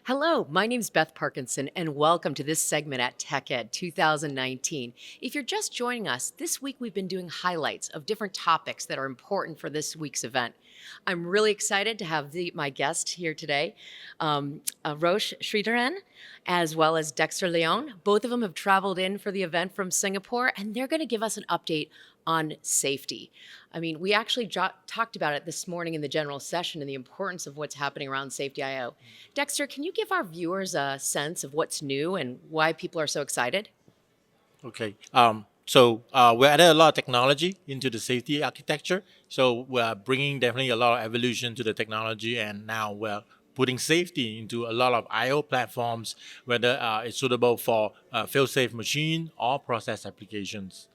Hello, my name is Beth Parkinson, and welcome to this segment at TechED 2019. If you're just joining us, this week we've been doing highlights of different topics that are important for this week's event. I'm really excited to have my guest here today, Roche Sridharan, as well as Dexter Leon. Both of them have traveled in for the event from Singapore, and they're going to give us an update on safety. I mean, we actually talked about it this morning in the general session and the importance of what's happening around Safety IO. Dexter, can you give our viewers a sense of what's new and why people are so excited? Okay. So we added a lot of technology into the safety architecture. So we're bringing definitely a lot of evolution to the technology, and now we're putting safety into a lot of I/O platforms, whether it's suitable for fail-safe machine or process applications.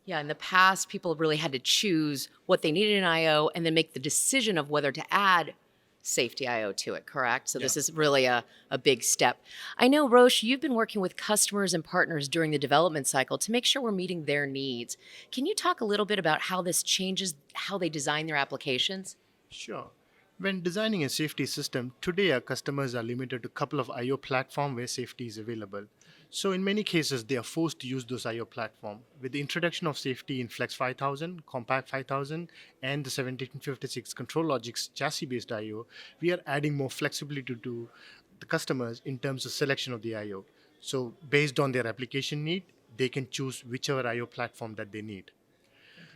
Yeah, in the past, people really had to choose what they needed in IO and then make the decision of whether to add safety IO to it, correct? So Yeah. this is really a big step. I know, Roche, you've been working with customers and partners during the development cycle to make sure we're meeting their needs. Can you talk a little bit about how this changes how they design their applications? Sure. When designing a safety system, today our customers are limited to a couple of IO platforms where safety is available. So in many cases, they are forced to use those IO platform. With the introduction of safety in Flex 5000, Compact 5000, and the 1756 Control Logix chassis-based IO, we are adding more flexibility to the customers in terms of selection of the IO. So based on their application need, they can choose whichever IO platform that they need.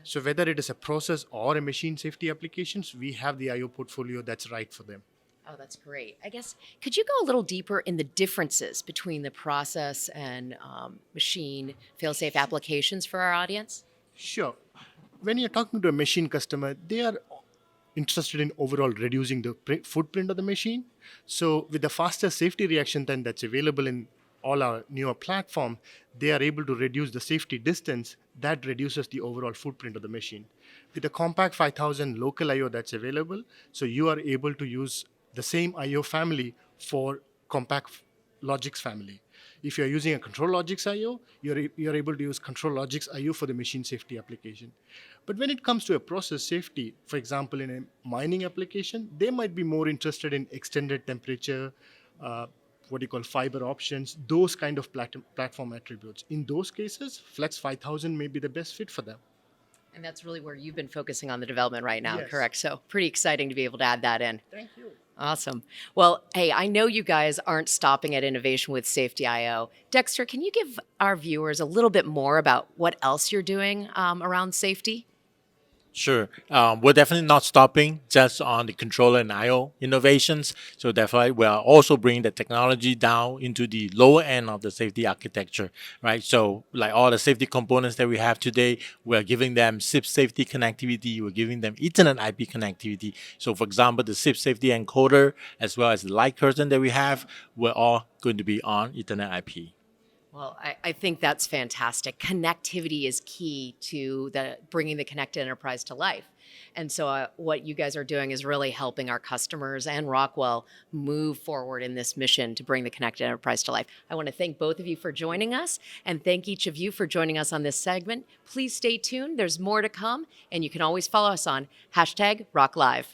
So whether it is a process or a machine safety applications, we have the IO portfolio that's right for them. Oh, that's great. I guess, could you go a little deeper in the differences between the process and machine fail-safe applications for our audience? Sure. When you're talking to a machine customer, they are interested in overall reducing the footprint of the machine. So with the faster safety reaction time that's available in all our newer platform, they are able to reduce the safety distance that reduces the overall footprint of the machine. With the Compact 5000 local IO that's available, so you are able to use the same IO family for Compact Logix family. If you're using a Control Logix IO, you're able to use Control Logix IO for the machine safety application. But when it comes to a process safety, for example, in a mining application, they might be more interested in extended temperature, what you call fiber options, those kind of platform attributes. In those cases, Flex 5000 may be the best fit for them. And that's really where you've been focusing on the development right now, Yes. correct? So pretty exciting to be able to add that in. Thank you. Awesome. Well, hey, I know you guys aren't stopping at innovation with Safety IO. Dexter, can you give our viewers a little bit more about what else you're doing around safety? Sure. We're definitely not stopping just on the controller and I/O innovations. So definitely, we are also bringing the technology down into the lower end of the safety architecture, right? So like all the safety components that we have today, we're giving them SIP safety connectivity. We're giving them Ethernet IP connectivity. So for example, the SIP safety encoder as well as the light curtain that we have, we're all going to be on Ethernet IP. Well, I think that's fantastic. Connectivity is key to bringing the connected enterprise to life. And so what you guys are doing is really helping our customers and Rockwell move forward in this mission to bring the connected enterprise to life. I want to thank both of you for joining us and thank each of you for joining us on this segment. Please stay tuned. There's more to come, and you can always follow us on #RockLive.